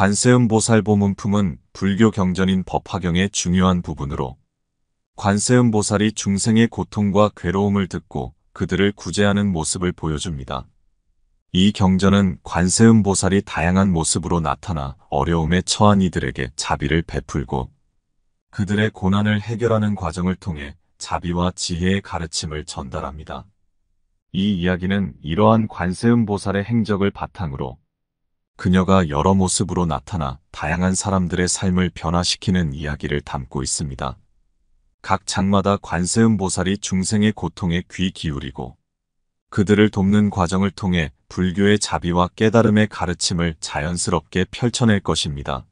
관세음보살보 문품은 불교 경전인 법화경의 중요한 부분으로 관세음보살이 중생의 고통과 괴로움을 듣고 그들을 구제하는 모습을 보여줍니다. 이 경전은 관세음보살이 다양한 모습으로 나타나 어려움에 처한 이들에게 자비를 베풀고 그들의 고난을 해결하는 과정을 통해 자비와 지혜의 가르침을 전달합니다. 이 이야기는 이러한 관세음보살의 행적을 바탕으로 그녀가 여러 모습으로 나타나 다양한 사람들의 삶을 변화시키는 이야기를 담고 있습니다. 각 장마다 관세음보살이 중생의 고통에 귀 기울이고 그들을 돕는 과정을 통해 불교의 자비와 깨달음의 가르침을 자연스럽게 펼쳐낼 것입니다.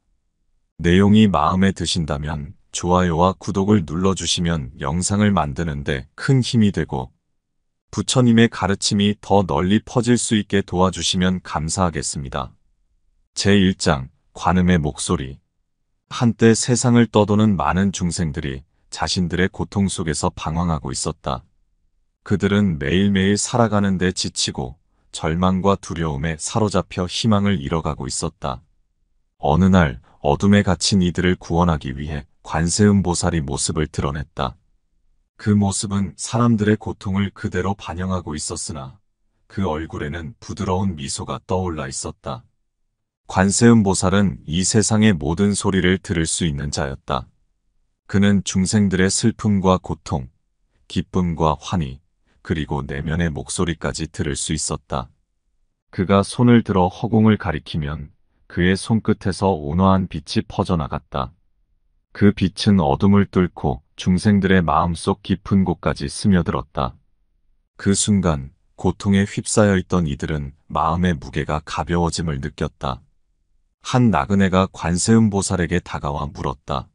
내용이 마음에 드신다면 좋아요와 구독을 눌러주시면 영상을 만드는데 큰 힘이 되고 부처님의 가르침이 더 널리 퍼질 수 있게 도와주시면 감사하겠습니다. 제1장 관음의 목소리. 한때 세상을 떠도는 많은 중생들이 자신들의 고통 속에서 방황하고 있었다. 그들은 매일매일 살아가는 데 지치고 절망과 두려움에 사로잡혀 희망을 잃어가고 있었다. 어느 날 어둠에 갇힌 이들을 구원하기 위해 관세음보살이 모습을 드러냈다. 그 모습은 사람들의 고통을 그대로 반영하고 있었으나 그 얼굴에는 부드러운 미소가 떠올라 있었다. 관세음보살은 이 세상의 모든 소리를 들을 수 있는 자였다. 그는 중생들의 슬픔과 고통, 기쁨과 환희, 그리고 내면의 목소리까지 들을 수 있었다. 그가 손을 들어 허공을 가리키면 그의 손끝에서 온화한 빛이 퍼져나갔다. 그 빛은 어둠을 뚫고 중생들의 마음속 깊은 곳까지 스며들었다. 그 순간 고통에 휩싸여 있던 이들은 마음의 무게가 가벼워짐을 느꼈다. 한 나그네가 관세음보살에게 다가와 물었다.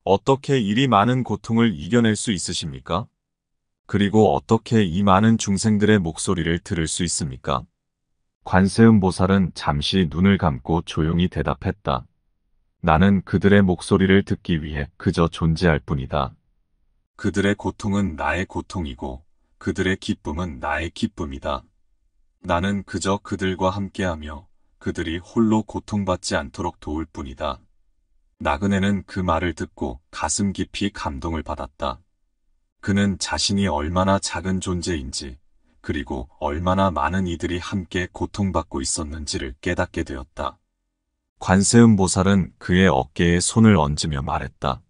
어떻게 이리 많은 고통을 이겨낼 수 있으십니까? 그리고 어떻게 이 많은 중생들의 목소리를 들을 수 있습니까? 관세음보살은 잠시 눈을 감고 조용히 대답했다. 나는 그들의 목소리를 듣기 위해 그저 존재할 뿐이다. 그들의 고통은 나의 고통이고 그들의 기쁨은 나의 기쁨이다. 나는 그저 그들과 함께하며 그들이 홀로 고통받지 않도록 도울 뿐이다. 나그네는 그 말을 듣고 가슴 깊이 감동을 받았다. 그는 자신이 얼마나 작은 존재인지 그리고 얼마나 많은 이들이 함께 고통받고 있었는지를 깨닫게 되었다. 관세음보살은 그의 어깨에 손을 얹으며 말했다.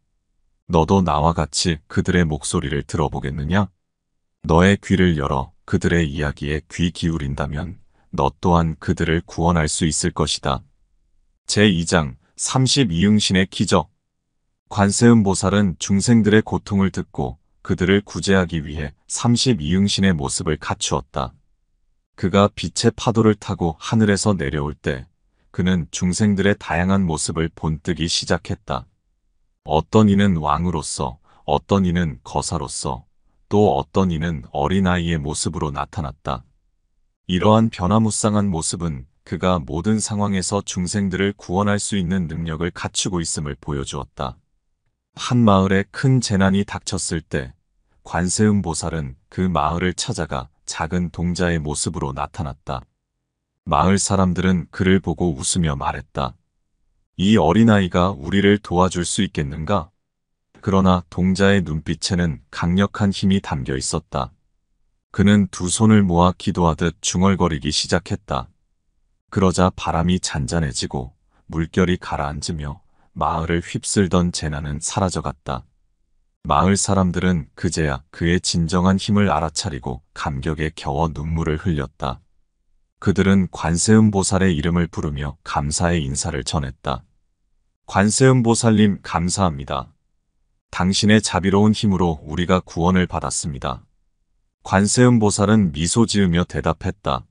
너도 나와 같이 그들의 목소리를 들어보겠느냐? 너의 귀를 열어 그들의 이야기에 귀 기울인다면 너 또한 그들을 구원할 수 있을 것이다. 제2장 32응신의 기적. 관세음보살은 중생들의 고통을 듣고 그들을 구제하기 위해 32응신의 모습을 갖추었다. 그가 빛의 파도를 타고 하늘에서 내려올 때 그는 중생들의 다양한 모습을 본뜨기 시작했다. 어떤 이는 왕으로서, 어떤 이는 거사로서, 또 어떤 이는 어린아이의 모습으로 나타났다. 이러한 변화무쌍한 모습은 그가 모든 상황에서 중생들을 구원할 수 있는 능력을 갖추고 있음을 보여주었다. 한 마을에 큰 재난이 닥쳤을 때 관세음보살은 그 마을을 찾아가 작은 동자의 모습으로 나타났다. 마을 사람들은 그를 보고 웃으며 말했다. 이 어린아이가 우리를 도와줄 수 있겠는가? 그러나 동자의 눈빛에는 강력한 힘이 담겨 있었다. 그는 두 손을 모아 기도하듯 중얼거리기 시작했다. 그러자 바람이 잔잔해지고 물결이 가라앉으며 마을을 휩쓸던 재난은 사라져갔다. 마을 사람들은 그제야 그의 진정한 힘을 알아차리고 감격에 겨워 눈물을 흘렸다. 그들은 관세음보살의 이름을 부르며 감사의 인사를 전했다. 관세음보살님 감사합니다. 당신의 자비로운 힘으로 우리가 구원을 받았습니다. 관세음보살은 미소 지으며 대답했다.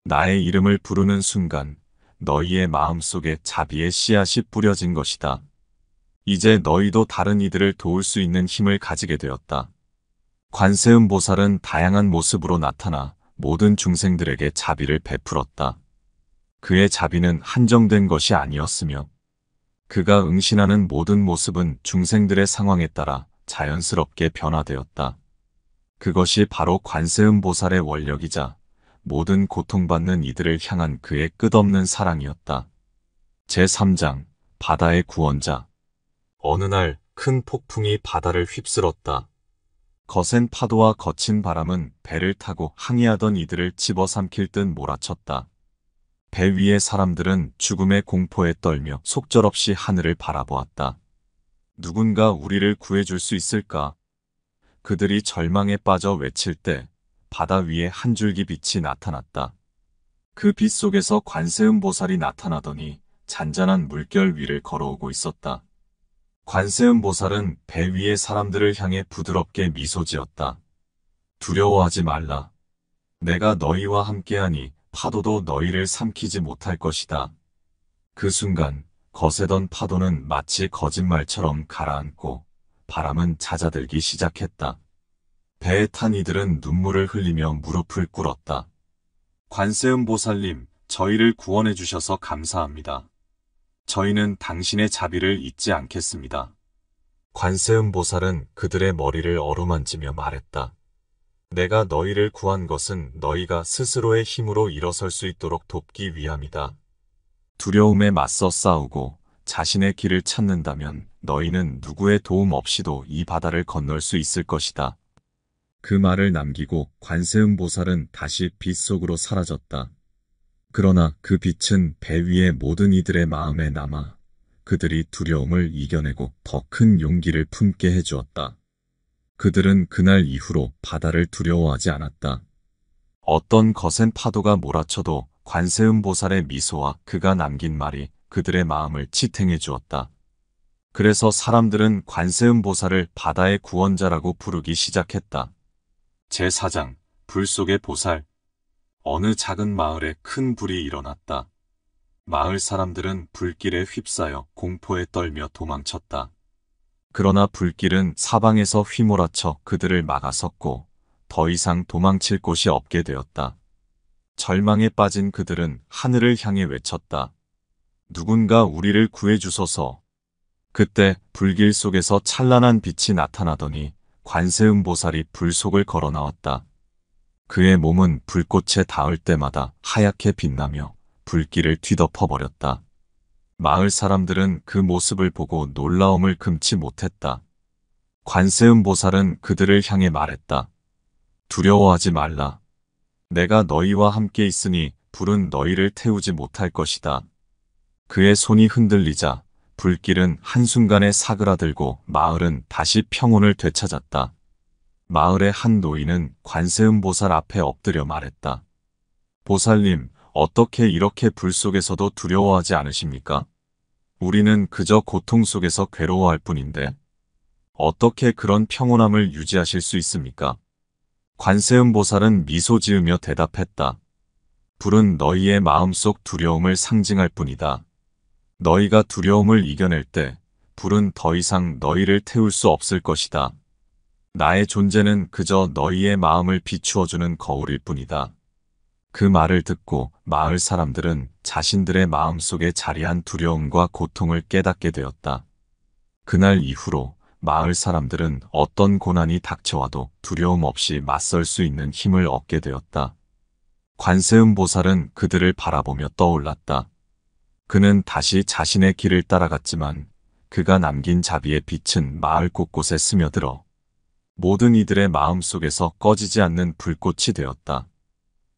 나의 이름을 부르는 순간 너희의 마음속에 자비의 씨앗이 뿌려진 것이다. 이제 너희도 다른 이들을 도울 수 있는 힘을 가지게 되었다. 관세음보살은 다양한 모습으로 나타나 모든 중생들에게 자비를 베풀었다. 그의 자비는 한정된 것이 아니었으며 그가 응신하는 모든 모습은 중생들의 상황에 따라 자연스럽게 변화되었다. 그것이 바로 관세음보살의 원력이자 모든 고통받는 이들을 향한 그의 끝없는 사랑이었다. 제3장 바다의 구원자. 어느 날 큰 폭풍이 바다를 휩쓸었다. 거센 파도와 거친 바람은 배를 타고 항해하던 이들을 집어삼킬 듯 몰아쳤다. 배 위의 사람들은 죽음의 공포에 떨며 속절없이 하늘을 바라보았다. 누군가 우리를 구해줄 수 있을까? 그들이 절망에 빠져 외칠 때 바다 위에 한 줄기 빛이 나타났다. 그 빛 속에서 관세음보살이 나타나더니 잔잔한 물결 위를 걸어오고 있었다. 관세음보살은 배 위의 사람들을 향해 부드럽게 미소 지었다. 두려워하지 말라. 내가 너희와 함께하니 파도도 너희를 삼키지 못할 것이다. 그 순간 거세던 파도는 마치 거짓말처럼 가라앉고 바람은 잦아들기 시작했다. 배에 탄 이들은 눈물을 흘리며 무릎을 꿇었다. 관세음보살님, 저희를 구원해 주셔서 감사합니다. 저희는 당신의 자비를 잊지 않겠습니다. 관세음보살은 그들의 머리를 어루만지며 말했다. 내가 너희를 구한 것은 너희가 스스로의 힘으로 일어설 수 있도록 돕기 위함이다. 두려움에 맞서 싸우고 자신의 길을 찾는다면 너희는 누구의 도움 없이도 이 바다를 건널 수 있을 것이다. 그 말을 남기고 관세음보살은 다시 빛 속으로 사라졌다. 그러나 그 빛은 배 위의 모든 이들의 마음에 남아 그들이 두려움을 이겨내고 더 큰 용기를 품게 해주었다. 그들은 그날 이후로 바다를 두려워하지 않았다. 어떤 거센 파도가 몰아쳐도 관세음보살의 미소와 그가 남긴 말이 그들의 마음을 지탱해 주었다. 그래서 사람들은 관세음보살을 바다의 구원자라고 부르기 시작했다. 제4장 불 속의 보살. 어느 작은 마을에 큰 불이 일어났다. 마을 사람들은 불길에 휩싸여 공포에 떨며 도망쳤다. 그러나 불길은 사방에서 휘몰아쳐 그들을 막아섰고 더 이상 도망칠 곳이 없게 되었다. 절망에 빠진 그들은 하늘을 향해 외쳤다. 누군가 우리를 구해주소서. 그때 불길 속에서 찬란한 빛이 나타나더니 관세음보살이 불 속을 걸어 나왔다. 그의 몸은 불꽃에 닿을 때마다 하얗게 빛나며 불길을 뒤덮어버렸다. 마을 사람들은 그 모습을 보고 놀라움을 금치 못했다. 관세음보살은 그들을 향해 말했다. 두려워하지 말라. 내가 너희와 함께 있으니 불은 너희를 태우지 못할 것이다. 그의 손이 흔들리자 불길은 한순간에 사그라들고 마을은 다시 평온을 되찾았다. 마을의 한 노인은 관세음보살 앞에 엎드려 말했다. 보살님, 어떻게 이렇게 불 속에서도 두려워하지 않으십니까? 우리는 그저 고통 속에서 괴로워할 뿐인데 어떻게 그런 평온함을 유지하실 수 있습니까? 관세음보살은 미소 지으며 대답했다. 불은 너희의 마음속 두려움을 상징할 뿐이다. 너희가 두려움을 이겨낼 때 불은 더 이상 너희를 태울 수 없을 것이다. 나의 존재는 그저 너희의 마음을 비추어주는 거울일 뿐이다. 그 말을 듣고 마을 사람들은 자신들의 마음속에 자리한 두려움과 고통을 깨닫게 되었다. 그날 이후로 마을 사람들은 어떤 고난이 닥쳐와도 두려움 없이 맞설 수 있는 힘을 얻게 되었다. 관세음보살은 그들을 바라보며 떠올랐다. 그는 다시 자신의 길을 따라갔지만 그가 남긴 자비의 빛은 마을 곳곳에 스며들어 모든 이들의 마음속에서 꺼지지 않는 불꽃이 되었다.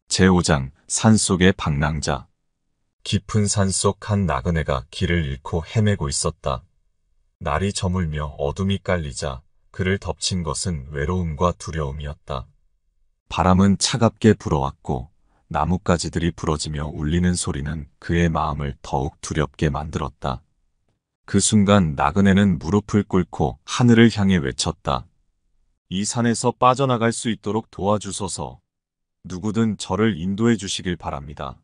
제5장 산속의 방랑자. 깊은 산속 한 나그네가 길을 잃고 헤매고 있었다. 날이 저물며 어둠이 깔리자 그를 덮친 것은 외로움과 두려움이었다. 바람은 차갑게 불어왔고 나뭇가지들이 부러지며 울리는 소리는 그의 마음을 더욱 두렵게 만들었다. 그 순간 나그네는 무릎을 꿇고 하늘을 향해 외쳤다. 이 산에서 빠져나갈 수 있도록 도와주소서. 누구든 저를 인도해 주시길 바랍니다.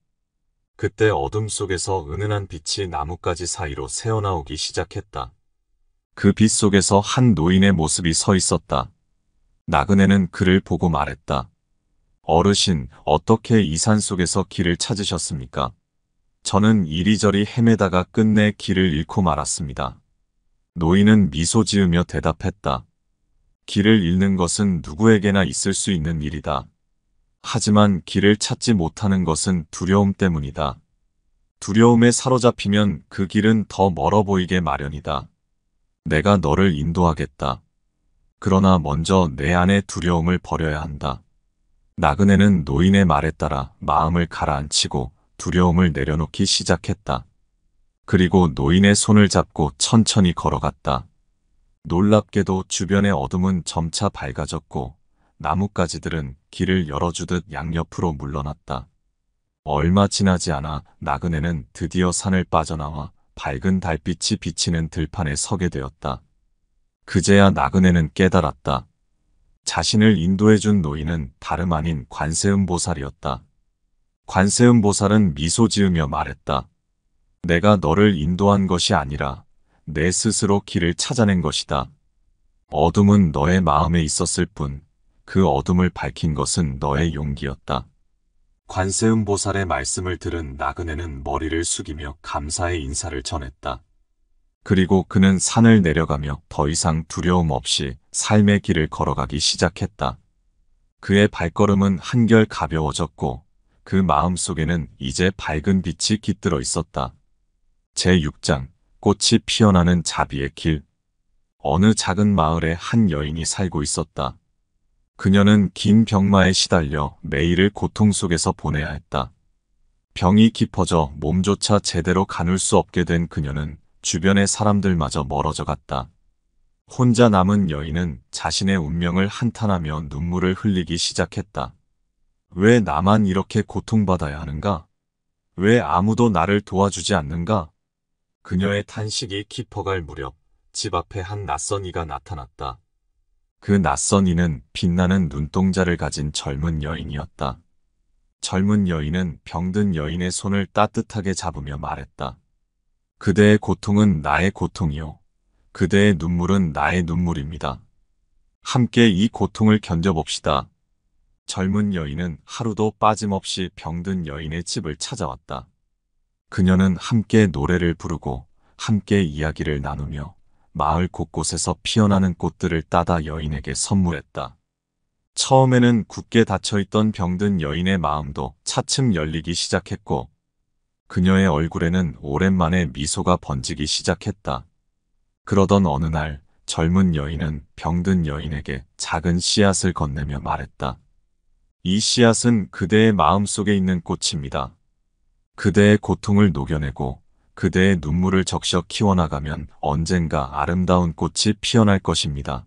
그때 어둠 속에서 은은한 빛이 나뭇가지 사이로 새어나오기 시작했다. 그 빛 속에서 한 노인의 모습이 서 있었다. 나그네는 그를 보고 말했다. 어르신, 어떻게 이 산 속에서 길을 찾으셨습니까? 저는 이리저리 헤매다가 끝내 길을 잃고 말았습니다. 노인은 미소 지으며 대답했다. 길을 잃는 것은 누구에게나 있을 수 있는 일이다. 하지만 길을 찾지 못하는 것은 두려움 때문이다. 두려움에 사로잡히면 그 길은 더 멀어 보이게 마련이다. 내가 너를 인도하겠다. 그러나 먼저 내 안의 두려움을 버려야 한다. 나그네는 노인의 말에 따라 마음을 가라앉히고 두려움을 내려놓기 시작했다. 그리고 노인의 손을 잡고 천천히 걸어갔다. 놀랍게도 주변의 어둠은 점차 밝아졌고 나뭇가지들은 길을 열어주듯 양옆으로 물러났다. 얼마 지나지 않아 나그네는 드디어 산을 빠져나와 밝은 달빛이 비치는 들판에 서게 되었다. 그제야 나그네는 깨달았다. 자신을 인도해준 노인은 다름 아닌 관세음보살이었다. 관세음보살은 미소 지으며 말했다. 내가 너를 인도한 것이 아니라 내 스스로 길을 찾아낸 것이다. 어둠은 너의 마음에 있었을 뿐, 그 어둠을 밝힌 것은 너의 용기였다. 관세음보살의 말씀을 들은 나그네는 머리를 숙이며 감사의 인사를 전했다. 그리고 그는 산을 내려가며 더 이상 두려움 없이 삶의 길을 걸어가기 시작했다. 그의 발걸음은 한결 가벼워졌고 그 마음속에는 이제 밝은 빛이 깃들어 있었다. 제6장 꽃이 피어나는 자비의 길. 어느 작은 마을에 한 여인이 살고 있었다. 그녀는 긴 병마에 시달려 매일을 고통 속에서 보내야 했다. 병이 깊어져 몸조차 제대로 가눌 수 없게 된 그녀는 주변의 사람들마저 멀어져 갔다. 혼자 남은 여인은 자신의 운명을 한탄하며 눈물을 흘리기 시작했다. 왜 나만 이렇게 고통받아야 하는가? 왜 아무도 나를 도와주지 않는가? 그녀의 탄식이 깊어갈 무렵 집 앞에 한 낯선 이가 나타났다. 그 낯선 이는 빛나는 눈동자를 가진 젊은 여인이었다. 젊은 여인은 병든 여인의 손을 따뜻하게 잡으며 말했다. 그대의 고통은 나의 고통이요. 그대의 눈물은 나의 눈물입니다. 함께 이 고통을 견뎌봅시다. 젊은 여인은 하루도 빠짐없이 병든 여인의 집을 찾아왔다. 그녀는 함께 노래를 부르고 함께 이야기를 나누며 마을 곳곳에서 피어나는 꽃들을 따다 여인에게 선물했다. 처음에는 굳게 닫혀있던 병든 여인의 마음도 차츰 열리기 시작했고 그녀의 얼굴에는 오랜만에 미소가 번지기 시작했다. 그러던 어느 날 젊은 여인은 병든 여인에게 작은 씨앗을 건네며 말했다. 이 씨앗은 그대의 마음속에 있는 꽃입니다. 그대의 고통을 녹여내고 그대의 눈물을 적셔 키워나가면 언젠가 아름다운 꽃이 피어날 것입니다.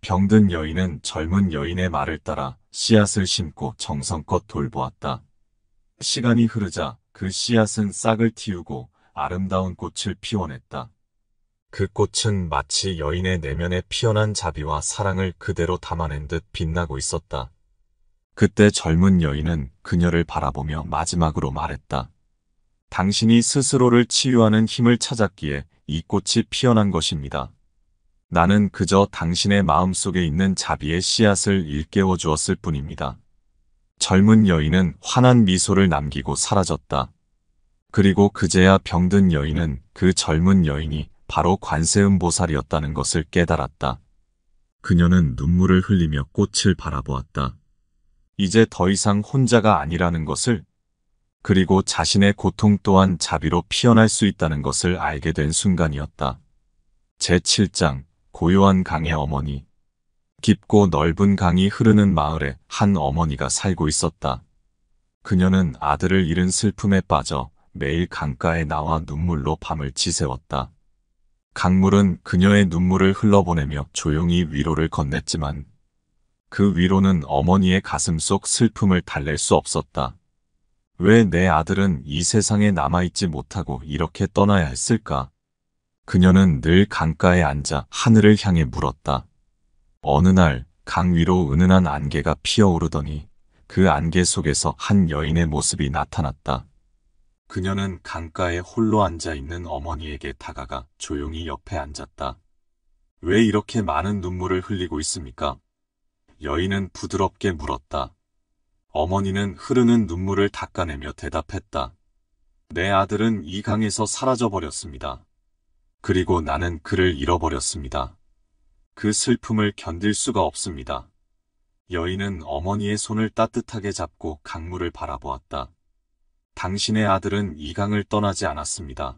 병든 여인은 젊은 여인의 말을 따라 씨앗을 심고 정성껏 돌보았다. 시간이 흐르자 그 씨앗은 싹을 틔우고 아름다운 꽃을 피워냈다. 그 꽃은 마치 여인의 내면에 피어난 자비와 사랑을 그대로 담아낸 듯 빛나고 있었다. 그때 젊은 여인은 그녀를 바라보며 마지막으로 말했다. 당신이 스스로를 치유하는 힘을 찾았기에 이 꽃이 피어난 것입니다. 나는 그저 당신의 마음속에 있는 자비의 씨앗을 일깨워 주었을 뿐입니다. 젊은 여인은 환한 미소를 남기고 사라졌다. 그리고 그제야 병든 여인은 그 젊은 여인이 바로 관세음보살이었다는 것을 깨달았다. 그녀는 눈물을 흘리며 꽃을 바라보았다. 이제 더 이상 혼자가 아니라는 것을, 그리고 자신의 고통 또한 자비로 피어날 수 있다는 것을 알게 된 순간이었다. 제7장 고요한 강의 어머니. 깊고 넓은 강이 흐르는 마을에 한 어머니가 살고 있었다. 그녀는 아들을 잃은 슬픔에 빠져 매일 강가에 나와 눈물로 밤을 지새웠다. 강물은 그녀의 눈물을 흘러보내며 조용히 위로를 건넸지만 그 위로는 어머니의 가슴 속 슬픔을 달랠 수 없었다. 왜 내 아들은 이 세상에 남아있지 못하고 이렇게 떠나야 했을까? 그녀는 늘 강가에 앉아 하늘을 향해 물었다. 어느 날 강 위로 은은한 안개가 피어오르더니 그 안개 속에서 한 여인의 모습이 나타났다. 그녀는 강가에 홀로 앉아있는 어머니에게 다가가 조용히 옆에 앉았다. 왜 이렇게 많은 눈물을 흘리고 있습니까? 여인은 부드럽게 물었다. 어머니는 흐르는 눈물을 닦아내며 대답했다. 내 아들은 이 강에서 사라져버렸습니다. 그리고 나는 그를 잃어버렸습니다. 그 슬픔을 견딜 수가 없습니다. 여인은 어머니의 손을 따뜻하게 잡고 강물을 바라보았다. 당신의 아들은 이 강을 떠나지 않았습니다.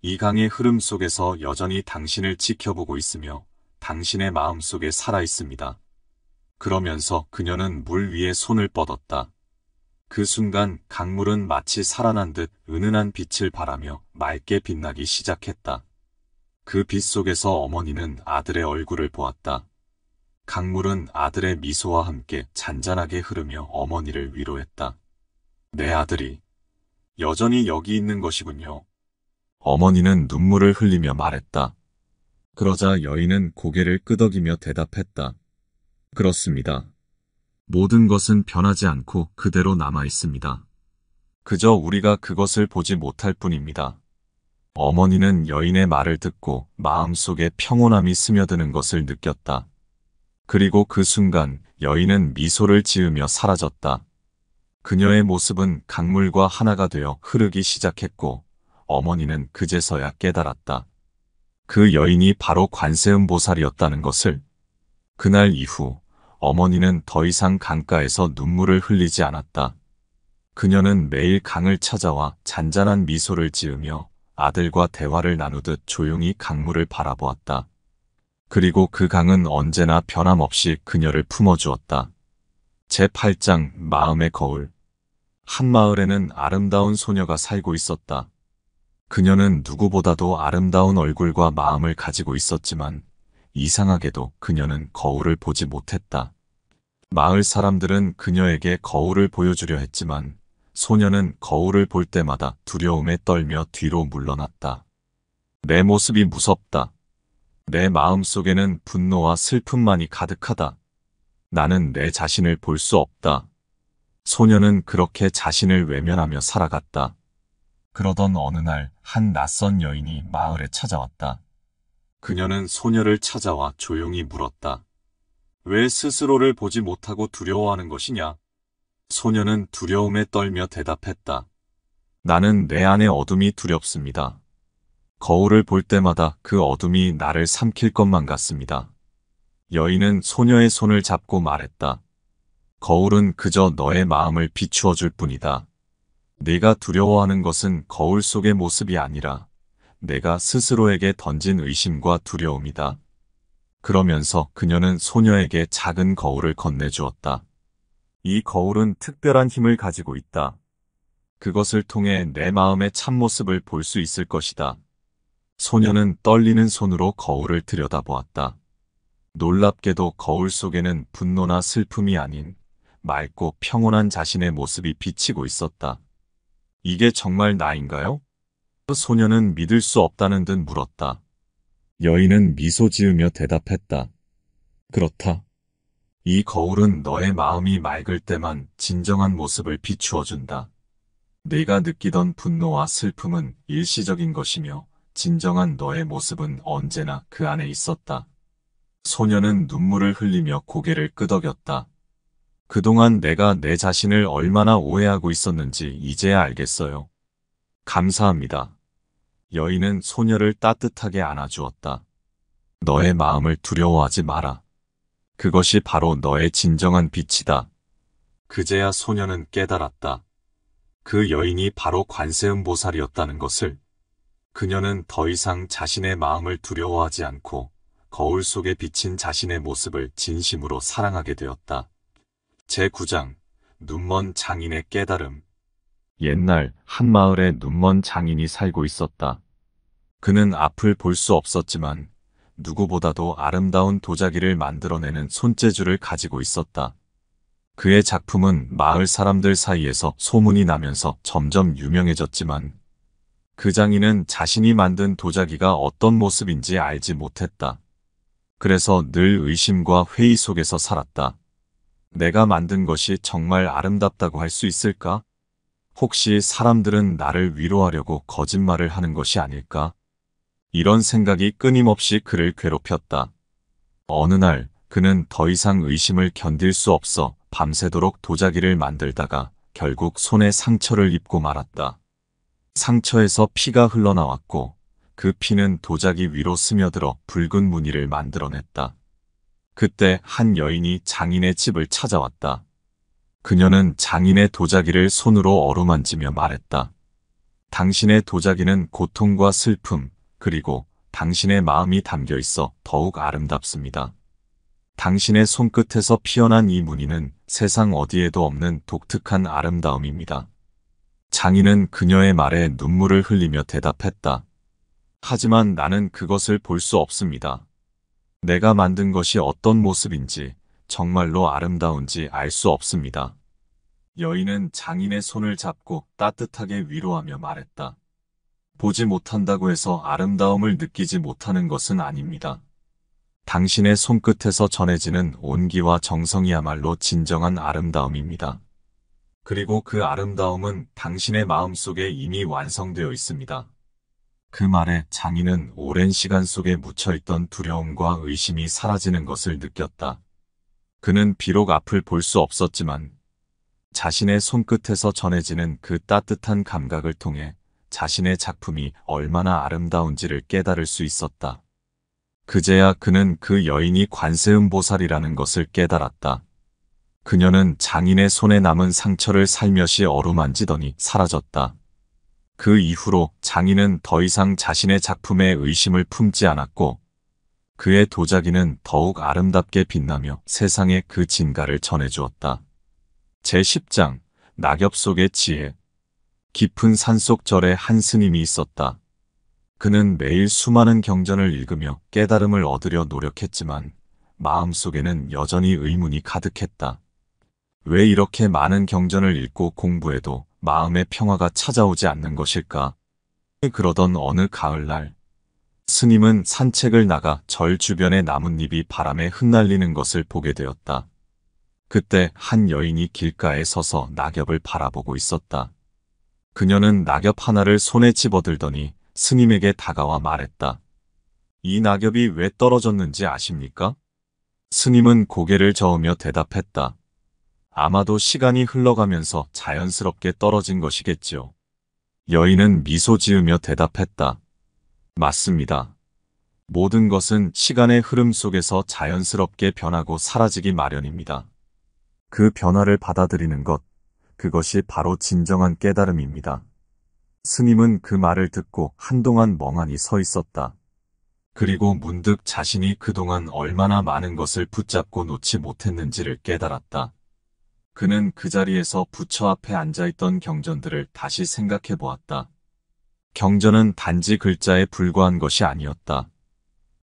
이 강의 흐름 속에서 여전히 당신을 지켜보고 있으며 당신의 마음속에 살아 있습니다. 그러면서 그녀는 물 위에 손을 뻗었다. 그 순간 강물은 마치 살아난 듯 은은한 빛을 발하며 맑게 빛나기 시작했다. 그 빛 속에서 어머니는 아들의 얼굴을 보았다. 강물은 아들의 미소와 함께 잔잔하게 흐르며 어머니를 위로했다. 내 아들이 여전히 여기 있는 것이군요. 어머니는 눈물을 흘리며 말했다. 그러자 여인은 고개를 끄덕이며 대답했다. 그렇습니다. 모든 것은 변하지 않고 그대로 남아 있습니다. 그저 우리가 그것을 보지 못할 뿐입니다. 어머니는 여인의 말을 듣고 마음속에 평온함이 스며드는 것을 느꼈다. 그리고 그 순간 여인은 미소를 지으며 사라졌다. 그녀의 모습은 강물과 하나가 되어 흐르기 시작했고 어머니는 그제서야 깨달았다. 그 여인이 바로 관세음보살이었다는 것을. 그날 이후 어머니는 더 이상 강가에서 눈물을 흘리지 않았다. 그녀는 매일 강을 찾아와 잔잔한 미소를 지으며 아들과 대화를 나누듯 조용히 강물을 바라보았다. 그리고 그 강은 언제나 변함없이 그녀를 품어주었다. 제8장 마음의 거울. 한 마을에는 아름다운 소녀가 살고 있었다. 그녀는 누구보다도 아름다운 얼굴과 마음을 가지고 있었지만 이상하게도 그녀는 거울을 보지 못했다. 마을 사람들은 그녀에게 거울을 보여주려 했지만 소녀는 거울을 볼 때마다 두려움에 떨며 뒤로 물러났다. 내 모습이 무섭다. 내 마음속에는 분노와 슬픔만이 가득하다. 나는 내 자신을 볼 수 없다. 소녀는 그렇게 자신을 외면하며 살아갔다. 그러던 어느 날 한 낯선 여인이 마을에 찾아왔다. 그녀는 소녀를 찾아와 조용히 물었다. 왜 스스로를 보지 못하고 두려워하는 것이냐? 소녀는 두려움에 떨며 대답했다. 나는 내 안의 어둠이 두렵습니다. 거울을 볼 때마다 그 어둠이 나를 삼킬 것만 같습니다. 여인은 소녀의 손을 잡고 말했다. 거울은 그저 너의 마음을 비추어 줄 뿐이다. 네가 두려워하는 것은 거울 속의 모습이 아니라 내가 스스로에게 던진 의심과 두려움이다. 그러면서 그녀는 소녀에게 작은 거울을 건네주었다. 이 거울은 특별한 힘을 가지고 있다. 그것을 통해 내 마음의 참모습을 볼 수 있을 것이다. 소녀는 떨리는 손으로 거울을 들여다보았다. 놀랍게도 거울 속에는 분노나 슬픔이 아닌 맑고 평온한 자신의 모습이 비치고 있었다. 이게 정말 나인가요? 소녀는 믿을 수 없다는 듯 물었다. 여인은 미소 지으며 대답했다. 그렇다. 이 거울은 너의 마음이 맑을 때만 진정한 모습을 비추어준다. 네가 느끼던 분노와 슬픔은 일시적인 것이며 진정한 너의 모습은 언제나 그 안에 있었다. 소녀는 눈물을 흘리며 고개를 끄덕였다. 그동안 내가 내 자신을 얼마나 오해하고 있었는지 이제야 알겠어요. 감사합니다. 여인은 소녀를 따뜻하게 안아주었다. 너의 마음을 두려워하지 마라. 그것이 바로 너의 진정한 빛이다. 그제야 소녀는 깨달았다. 그 여인이 바로 관세음보살이었다는 것을. 그녀는 더 이상 자신의 마음을 두려워하지 않고 거울 속에 비친 자신의 모습을 진심으로 사랑하게 되었다. 제9장 눈먼 장인의 깨달음. 옛날 한 마을에 눈먼 장인이 살고 있었다. 그는 앞을 볼 수 없었지만 누구보다도 아름다운 도자기를 만들어내는 손재주를 가지고 있었다. 그의 작품은 마을 사람들 사이에서 소문이 나면서 점점 유명해졌지만 그 장인은 자신이 만든 도자기가 어떤 모습인지 알지 못했다. 그래서 늘 의심과 회의 속에서 살았다. 내가 만든 것이 정말 아름답다고 할 수 있을까? 혹시 사람들은 나를 위로하려고 거짓말을 하는 것이 아닐까? 이런 생각이 끊임없이 그를 괴롭혔다. 어느 날 그는 더 이상 의심을 견딜 수 없어 밤새도록 도자기를 만들다가 결국 손에 상처를 입고 말았다. 상처에서 피가 흘러나왔고 그 피는 도자기 위로 스며들어 붉은 무늬를 만들어냈다. 그때 한 여인이 장인의 집을 찾아왔다. 그녀는 장인의 도자기를 손으로 어루만지며 말했다. 당신의 도자기는 고통과 슬픔, 그리고 당신의 마음이 담겨 있어 더욱 아름답습니다. 당신의 손끝에서 피어난 이 무늬는 세상 어디에도 없는 독특한 아름다움입니다. 장인은 그녀의 말에 눈물을 흘리며 대답했다. 하지만 나는 그것을 볼 수 없습니다. 내가 만든 것이 어떤 모습인지, 정말로 아름다운지 알 수 없습니다. 여인은 장인의 손을 잡고 따뜻하게 위로하며 말했다. 보지 못한다고 해서 아름다움을 느끼지 못하는 것은 아닙니다. 당신의 손끝에서 전해지는 온기와 정성이야말로 진정한 아름다움입니다. 그리고 그 아름다움은 당신의 마음속에 이미 완성되어 있습니다. 그 말에 장인은 오랜 시간 속에 묻혀있던 두려움과 의심이 사라지는 것을 느꼈다. 그는 비록 앞을 볼 수 없었지만 자신의 손끝에서 전해지는 그 따뜻한 감각을 통해 자신의 작품이 얼마나 아름다운지를 깨달을 수 있었다. 그제야 그는 그 여인이 관세음보살이라는 것을 깨달았다. 그녀는 장인의 손에 남은 상처를 살며시 어루만지더니 사라졌다. 그 이후로 장인은 더 이상 자신의 작품에 의심을 품지 않았고 그의 도자기는 더욱 아름답게 빛나며 세상에 그 진가를 전해주었다. 제10장 낙엽 속의 지혜. 깊은 산속 절에 한 스님이 있었다. 그는 매일 수많은 경전을 읽으며 깨달음을 얻으려 노력했지만 마음속에는 여전히 의문이 가득했다. 왜 이렇게 많은 경전을 읽고 공부해도 마음의 평화가 찾아오지 않는 것일까? 그러던 어느 가을날, 스님은 산책을 나가 절 주변의 나뭇잎이 바람에 흩날리는 것을 보게 되었다. 그때 한 여인이 길가에 서서 낙엽을 바라보고 있었다. 그녀는 낙엽 하나를 손에 집어들더니 스님에게 다가와 말했다. 이 낙엽이 왜 떨어졌는지 아십니까? 스님은 고개를 저으며 대답했다. 아마도 시간이 흘러가면서 자연스럽게 떨어진 것이겠지요. 여인은 미소 지으며 대답했다. 맞습니다. 모든 것은 시간의 흐름 속에서 자연스럽게 변하고 사라지기 마련입니다. 그 변화를 받아들이는 것, 그것이 바로 진정한 깨달음입니다. 스님은 그 말을 듣고 한동안 멍하니 서 있었다. 그리고 문득 자신이 그동안 얼마나 많은 것을 붙잡고 놓지 못했는지를 깨달았다. 그는 그 자리에서 부처 앞에 앉아있던 경전들을 다시 생각해 보았다. 경전은 단지 글자에 불과한 것이 아니었다.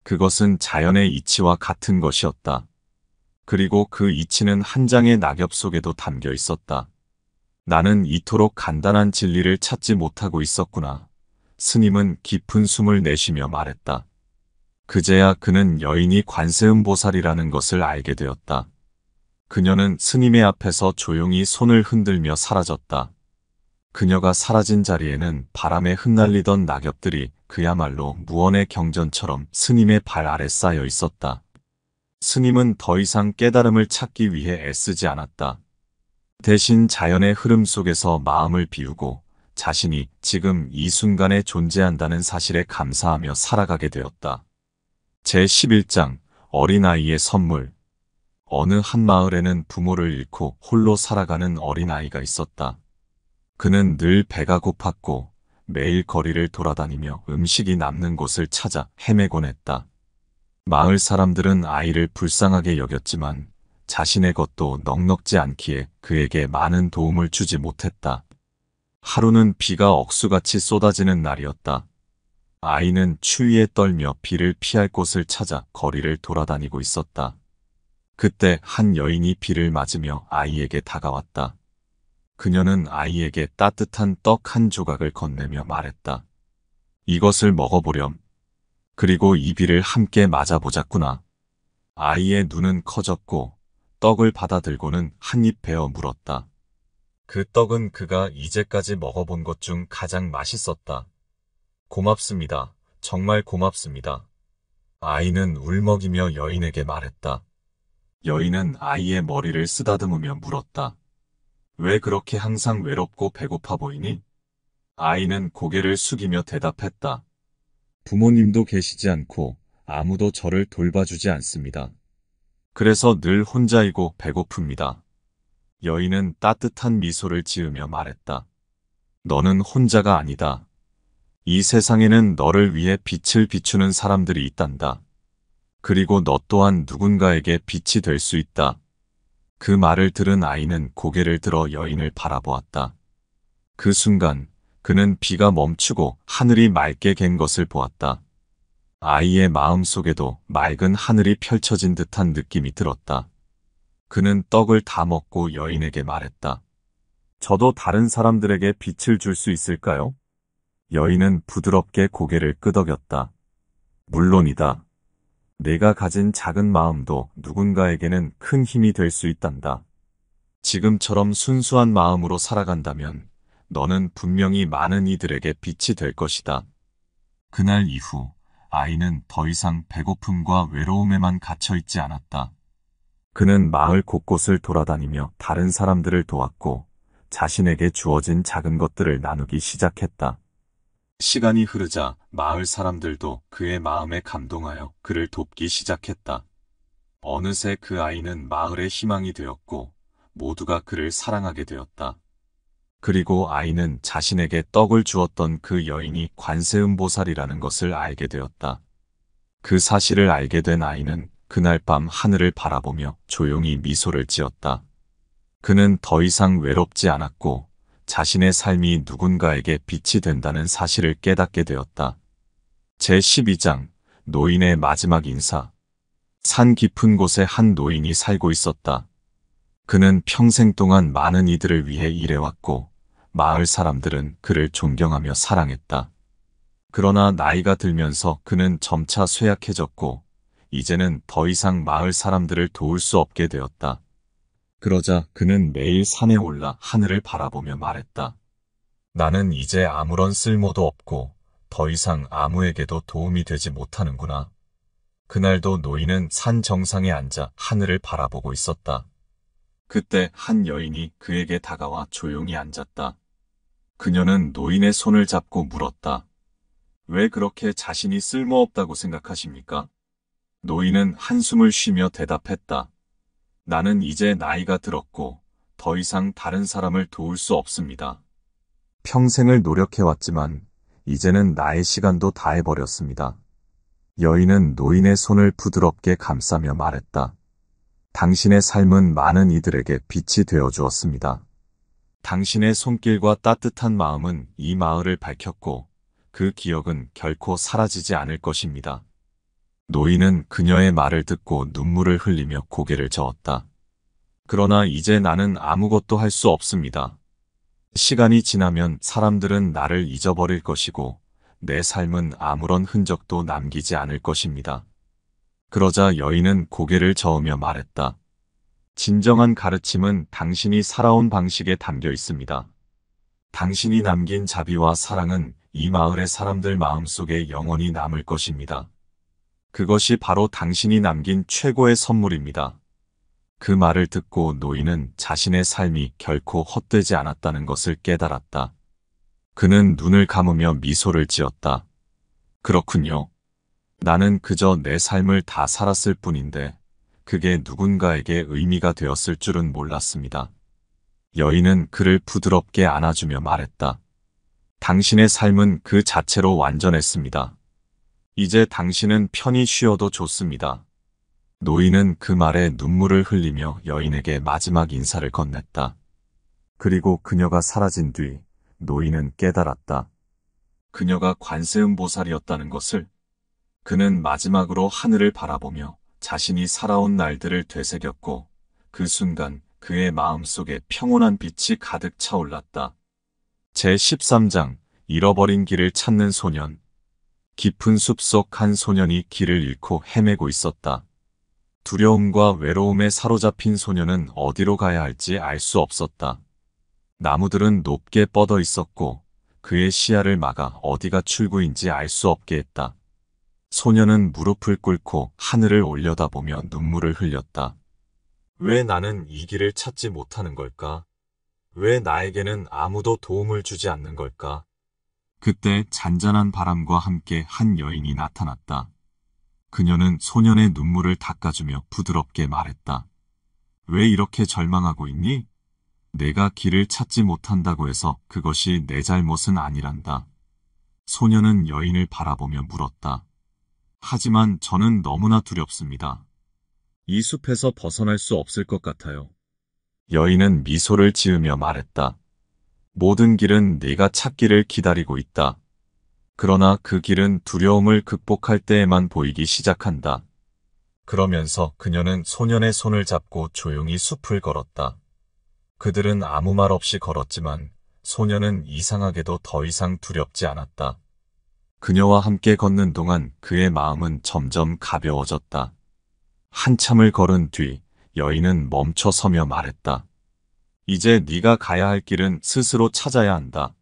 그것은 자연의 이치와 같은 것이었다. 그리고 그 이치는 한 장의 낙엽 속에도 담겨 있었다. 나는 이토록 간단한 진리를 찾지 못하고 있었구나. 스님은 깊은 숨을 내쉬며 말했다. 그제야 그는 여인이 관세음보살이라는 것을 알게 되었다. 그녀는 스님의 앞에서 조용히 손을 흔들며 사라졌다. 그녀가 사라진 자리에는 바람에 흩날리던 낙엽들이 그야말로 무언의 경전처럼 스님의 발 아래 쌓여 있었다. 스님은 더 이상 깨달음을 찾기 위해 애쓰지 않았다. 대신 자연의 흐름 속에서 마음을 비우고 자신이 지금 이 순간에 존재한다는 사실에 감사하며 살아가게 되었다. 제11장 어린아이의 선물. 어느 한 마을에는 부모를 잃고 홀로 살아가는 어린아이가 있었다. 그는 늘 배가 고팠고 매일 거리를 돌아다니며 음식이 남는 곳을 찾아 헤매곤 했다. 마을 사람들은 아이를 불쌍하게 여겼지만 자신의 것도 넉넉지 않기에 그에게 많은 도움을 주지 못했다. 하루는 비가 억수같이 쏟아지는 날이었다. 아이는 추위에 떨며 비를 피할 곳을 찾아 거리를 돌아다니고 있었다. 그때 한 여인이 비를 맞으며 아이에게 다가왔다. 그녀는 아이에게 따뜻한 떡 한 조각을 건네며 말했다. 이것을 먹어보렴. 그리고 이 비를 함께 맞아보자꾸나. 아이의 눈은 커졌고 떡을 받아들고는 한 입 베어 물었다. 그 떡은 그가 이제까지 먹어본 것 중 가장 맛있었다. 고맙습니다. 정말 고맙습니다. 아이는 울먹이며 여인에게 말했다. 여인은 아이의 머리를 쓰다듬으며 물었다. 왜 그렇게 항상 외롭고 배고파 보이니? 아이는 고개를 숙이며 대답했다. 부모님도 계시지 않고 아무도 저를 돌봐주지 않습니다. 그래서 늘 혼자이고 배고픕니다. 여인은 따뜻한 미소를 지으며 말했다. 너는 혼자가 아니다. 이 세상에는 너를 위해 빛을 비추는 사람들이 있단다. 그리고 너 또한 누군가에게 빛이 될 수 있다. 그 말을 들은 아이는 고개를 들어 여인을 바라보았다. 그 순간 그는 비가 멈추고 하늘이 맑게 갠 것을 보았다. 아이의 마음속에도 맑은 하늘이 펼쳐진 듯한 느낌이 들었다. 그는 떡을 다 먹고 여인에게 말했다. 저도 다른 사람들에게 빛을 줄 수 있을까요? 여인은 부드럽게 고개를 끄덕였다. 물론이다. 내가 가진 작은 마음도 누군가에게는 큰 힘이 될 수 있단다. 지금처럼 순수한 마음으로 살아간다면 너는 분명히 많은 이들에게 빛이 될 것이다. 그날 이후 아이는 더 이상 배고픔과 외로움에만 갇혀 있지 않았다. 그는 마을 곳곳을 돌아다니며 다른 사람들을 도왔고 자신에게 주어진 작은 것들을 나누기 시작했다. 시간이 흐르자 마을 사람들도 그의 마음에 감동하여 그를 돕기 시작했다. 어느새 그 아이는 마을의 희망이 되었고 모두가 그를 사랑하게 되었다. 그리고 아이는 자신에게 떡을 주었던 그 여인이 관세음보살이라는 것을 알게 되었다. 그 사실을 알게 된 아이는 그날 밤 하늘을 바라보며 조용히 미소를 지었다. 그는 더 이상 외롭지 않았고 자신의 삶이 누군가에게 빛이 된다는 사실을 깨닫게 되었다. 제12장 노인의 마지막 인사. 산 깊은 곳에 한 노인이 살고 있었다. 그는 평생 동안 많은 이들을 위해 일해왔고 마을 사람들은 그를 존경하며 사랑했다. 그러나 나이가 들면서 그는 점차 쇠약해졌고 이제는 더 이상 마을 사람들을 도울 수 없게 되었다. 그러자 그는 매일 산에 올라 하늘을 바라보며 말했다. 나는 이제 아무런 쓸모도 없고 더 이상 아무에게도 도움이 되지 못하는구나. 그날도 노인은 산 정상에 앉아 하늘을 바라보고 있었다. 그때 한 여인이 그에게 다가와 조용히 앉았다. 그녀는 노인의 손을 잡고 물었다. 왜 그렇게 자신이 쓸모없다고 생각하십니까? 노인은 한숨을 쉬며 대답했다. 나는 이제 나이가 들었고 더 이상 다른 사람을 도울 수 없습니다. 평생을 노력해왔지만 이제는 나의 시간도 다해버렸습니다. 여인은 노인의 손을 부드럽게 감싸며 말했다. 당신의 삶은 많은 이들에게 빛이 되어 주었습니다. 당신의 손길과 따뜻한 마음은 이 마을을 밝혔고 그 기억은 결코 사라지지 않을 것입니다. 노인은 그녀의 말을 듣고 눈물을 흘리며 고개를 저었다. 그러나 이제 나는 아무것도 할 수 없습니다. 시간이 지나면 사람들은 나를 잊어버릴 것이고 내 삶은 아무런 흔적도 남기지 않을 것입니다. 그러자 여인은 고개를 저으며 말했다. 진정한 가르침은 당신이 살아온 방식에 담겨 있습니다. 당신이 남긴 자비와 사랑은 이 마을의 사람들 마음속에 영원히 남을 것입니다. 그것이 바로 당신이 남긴 최고의 선물입니다. 그 말을 듣고 노인은 자신의 삶이 결코 헛되지 않았다는 것을 깨달았다. 그는 눈을 감으며 미소를 지었다. 그렇군요. 나는 그저 내 삶을 다 살았을 뿐인데 그게 누군가에게 의미가 되었을 줄은 몰랐습니다. 여인은 그를 부드럽게 안아주며 말했다. 당신의 삶은 그 자체로 완전했습니다. 이제 당신은 편히 쉬어도 좋습니다. 노인은 그 말에 눈물을 흘리며 여인에게 마지막 인사를 건넸다. 그리고 그녀가 사라진 뒤 노인은 깨달았다. 그녀가 관세음보살이었다는 것을. 그는 마지막으로 하늘을 바라보며 자신이 살아온 날들을 되새겼고 그 순간 그의 마음속에 평온한 빛이 가득 차올랐다. 제13장 잃어버린 길을 찾는 소년. 깊은 숲속 한 소년이 길을 잃고 헤매고 있었다. 두려움과 외로움에 사로잡힌 소년은 어디로 가야 할지 알 수 없었다. 나무들은 높게 뻗어 있었고 그의 시야를 막아 어디가 출구인지 알 수 없게 했다. 소년은 무릎을 꿇고 하늘을 올려다보며 눈물을 흘렸다. 왜 나는 이 길을 찾지 못하는 걸까? 왜 나에게는 아무도 도움을 주지 않는 걸까? 그때 잔잔한 바람과 함께 한 여인이 나타났다. 그녀는 소년의 눈물을 닦아주며 부드럽게 말했다. 왜 이렇게 절망하고 있니? 내가 길을 찾지 못한다고 해서 그것이 내 잘못은 아니란다. 소녀는 여인을 바라보며 물었다. 하지만 저는 너무나 두렵습니다. 이 숲에서 벗어날 수 없을 것 같아요. 여인은 미소를 지으며 말했다. 모든 길은 네가 찾기를 기다리고 있다. 그러나 그 길은 두려움을 극복할 때에만 보이기 시작한다. 그러면서 그녀는 소년의 손을 잡고 조용히 숲을 걸었다. 그들은 아무 말 없이 걸었지만 소년은 이상하게도 더 이상 두렵지 않았다. 그녀와 함께 걷는 동안 그의 마음은 점점 가벼워졌다. 한참을 걸은 뒤 여인은 멈춰 서며 말했다. 이제 네가 가야 할 길은 스스로 찾아야 한다.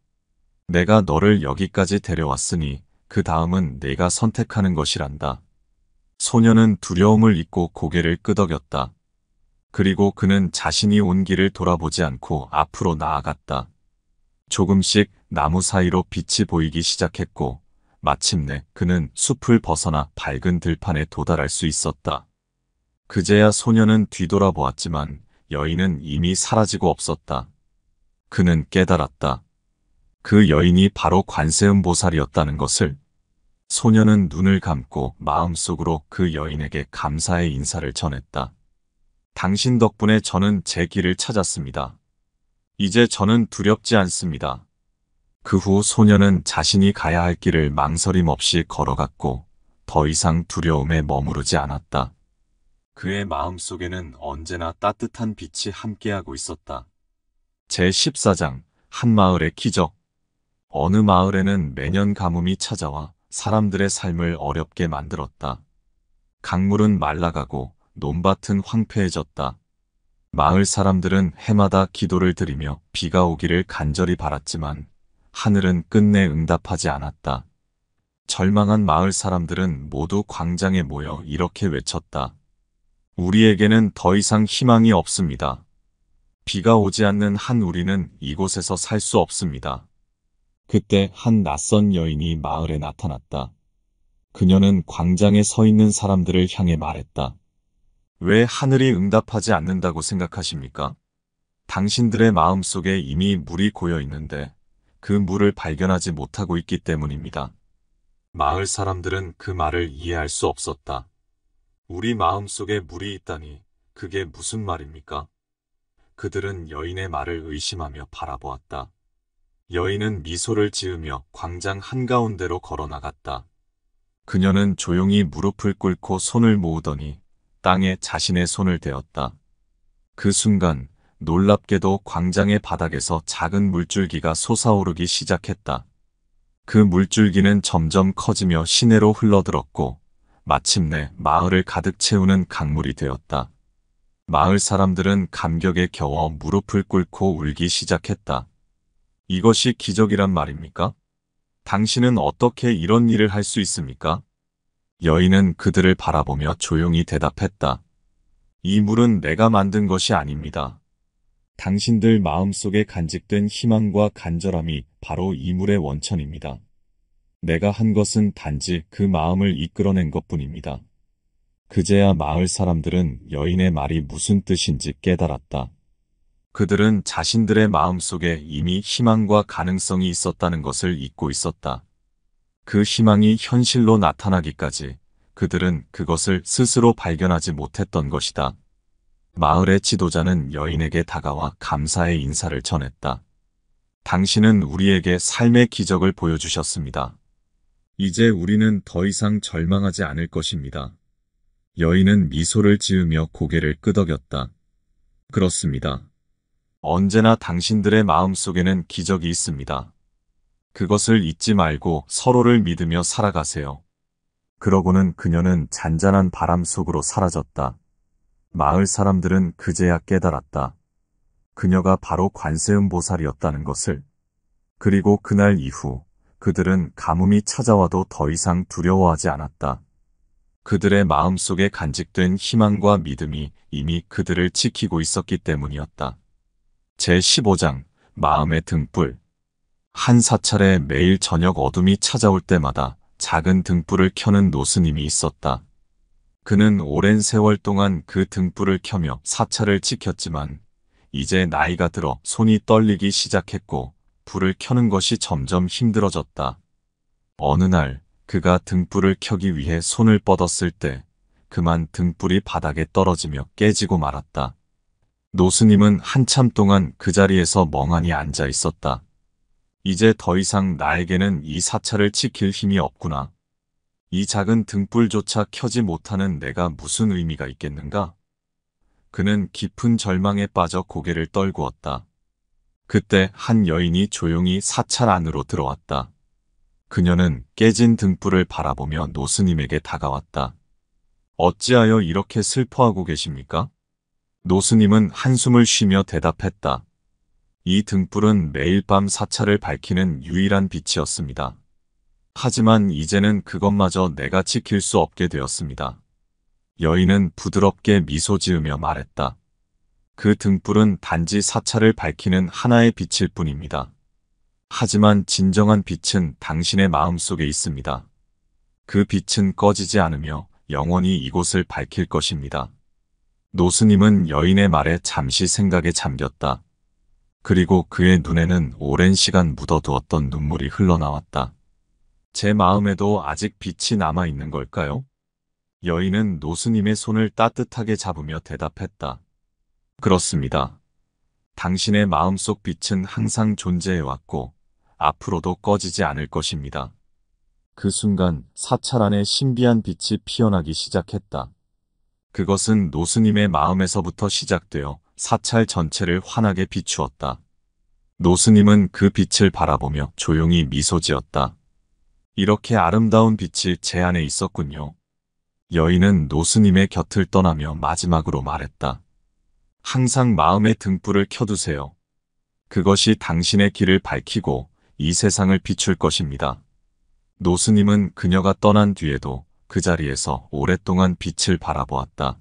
내가 너를 여기까지 데려왔으니 그 다음은 네가 선택하는 것이란다. 소녀는 두려움을 잊고 고개를 끄덕였다. 그리고 그는 자신이 온 길을 돌아보지 않고 앞으로 나아갔다. 조금씩 나무 사이로 빛이 보이기 시작했고 마침내 그는 숲을 벗어나 밝은 들판에 도달할 수 있었다. 그제야 소녀는 뒤돌아보았지만 여인은 이미 사라지고 없었다. 그는 깨달았다. 그 여인이 바로 관세음보살이었다는 것을. 소녀는 눈을 감고 마음속으로 그 여인에게 감사의 인사를 전했다. 당신 덕분에 저는 제 길을 찾았습니다. 이제 저는 두렵지 않습니다. 그 후 소녀는 자신이 가야 할 길을 망설임 없이 걸어갔고 더 이상 두려움에 머무르지 않았다. 그의 마음속에는 언제나 따뜻한 빛이 함께하고 있었다. 제14장 한마을의 기적. 어느 마을에는 매년 가뭄이 찾아와 사람들의 삶을 어렵게 만들었다. 강물은 말라가고 논밭은 황폐해졌다. 마을 사람들은 해마다 기도를 드리며 비가 오기를 간절히 바랐지만 하늘은 끝내 응답하지 않았다. 절망한 마을 사람들은 모두 광장에 모여 이렇게 외쳤다. 우리에게는 더 이상 희망이 없습니다. 비가 오지 않는 한 우리는 이곳에서 살 수 없습니다. 그때 한 낯선 여인이 마을에 나타났다. 그녀는 광장에 서 있는 사람들을 향해 말했다. 왜 하늘이 응답하지 않는다고 생각하십니까? 당신들의 마음속에 이미 물이 고여 있는데 그 물을 발견하지 못하고 있기 때문입니다. 마을 사람들은 그 말을 이해할 수 없었다. 우리 마음속에 물이 있다니 그게 무슨 말입니까? 그들은 여인의 말을 의심하며 바라보았다. 여인은 미소를 지으며 광장 한가운데로 걸어나갔다. 그녀는 조용히 무릎을 꿇고 손을 모으더니 땅에 자신의 손을 대었다. 그 순간 놀랍게도 광장의 바닥에서 작은 물줄기가 솟아오르기 시작했다. 그 물줄기는 점점 커지며 시내로 흘러들었고 마침내 마을을 가득 채우는 강물이 되었다. 마을 사람들은 감격에 겨워 무릎을 꿇고 울기 시작했다. 이것이 기적이란 말입니까? 당신은 어떻게 이런 일을 할 수 있습니까? 여인은 그들을 바라보며 조용히 대답했다. 이 물은 내가 만든 것이 아닙니다. 당신들 마음속에 간직된 희망과 간절함이 바로 이 물의 원천입니다. 내가 한 것은 단지 그 마음을 이끌어낸 것뿐입니다. 그제야 마을 사람들은 여인의 말이 무슨 뜻인지 깨달았다. 그들은 자신들의 마음속에 이미 희망과 가능성이 있었다는 것을 잊고 있었다. 그 희망이 현실로 나타나기까지 그들은 그것을 스스로 발견하지 못했던 것이다. 마을의 지도자는 여인에게 다가와 감사의 인사를 전했다. 당신은 우리에게 삶의 기적을 보여주셨습니다. 이제 우리는 더 이상 절망하지 않을 것입니다. 여인은 미소를 지으며 고개를 끄덕였다. 그렇습니다. 언제나 당신들의 마음속에는 기적이 있습니다. 그것을 잊지 말고 서로를 믿으며 살아가세요. 그러고는 그녀는 잔잔한 바람 속으로 사라졌다. 마을 사람들은 그제야 깨달았다. 그녀가 바로 관세음보살이었다는 것을. 그리고 그날 이후 그들은 가뭄이 찾아와도 더 이상 두려워하지 않았다. 그들의 마음속에 간직된 희망과 믿음이 이미 그들을 지키고 있었기 때문이었다. 제15장 마음의 등불. 한 사찰에 매일 저녁 어둠이 찾아올 때마다 작은 등불을 켜는 노스님이 있었다. 그는 오랜 세월 동안 그 등불을 켜며 사찰을 지켰지만 이제 나이가 들어 손이 떨리기 시작했고 불을 켜는 것이 점점 힘들어졌다. 어느 날 그가 등불을 켜기 위해 손을 뻗었을 때 그만 등불이 바닥에 떨어지며 깨지고 말았다. 노스님은 한참 동안 그 자리에서 멍하니 앉아 있었다. 이제 더 이상 나에게는 이 사찰을 지킬 힘이 없구나. 이 작은 등불조차 켜지 못하는 내가 무슨 의미가 있겠는가? 그는 깊은 절망에 빠져 고개를 떨구었다. 그때 한 여인이 조용히 사찰 안으로 들어왔다. 그녀는 깨진 등불을 바라보며 노스님에게 다가왔다. 어찌하여 이렇게 슬퍼하고 계십니까? 노스님은 한숨을 쉬며 대답했다. 이 등불은 매일 밤 사찰을 밝히는 유일한 빛이었습니다. 하지만 이제는 그것마저 내가 지킬 수 없게 되었습니다. 여인은 부드럽게 미소 지으며 말했다. 그 등불은 단지 사찰을 밝히는 하나의 빛일 뿐입니다. 하지만 진정한 빛은 당신의 마음속에 있습니다. 그 빛은 꺼지지 않으며 영원히 이곳을 밝힐 것입니다. 노스님은 여인의 말에 잠시 생각에 잠겼다. 그리고 그의 눈에는 오랜 시간 묻어두었던 눈물이 흘러나왔다. 제 마음에도 아직 빛이 남아있는 걸까요? 여인은 노스님의 손을 따뜻하게 잡으며 대답했다. 그렇습니다. 당신의 마음속 빛은 항상 존재해왔고 앞으로도 꺼지지 않을 것입니다. 그 순간 사찰 안에 신비한 빛이 피어나기 시작했다. 그것은 노스님의 마음에서부터 시작되어 사찰 전체를 환하게 비추었다. 노스님은 그 빛을 바라보며 조용히 미소 지었다. 이렇게 아름다운 빛이 제 안에 있었군요. 여인은 노스님의 곁을 떠나며 마지막으로 말했다. 항상 마음의 등불을 켜두세요. 그것이 당신의 길을 밝히고 이 세상을 비출 것입니다. 노스님은 그녀가 떠난 뒤에도 그 자리에서 오랫동안 빛을 바라보았다.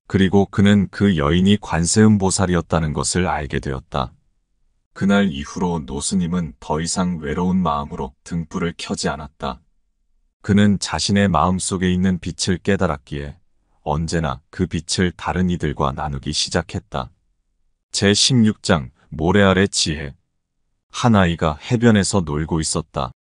그리고 그는 그 여인이 관세음보살이었다는 것을 알게 되었다. 그날 이후로 노스님은 더 이상 외로운 마음으로 등불을 켜지 않았다. 그는 자신의 마음속에 있는 빛을 깨달았기에 언제나 그 빛을 다른 이들과 나누기 시작했다. 제16장 모래 아래 지혜. 한 아이가 해변에서 놀고 있었다.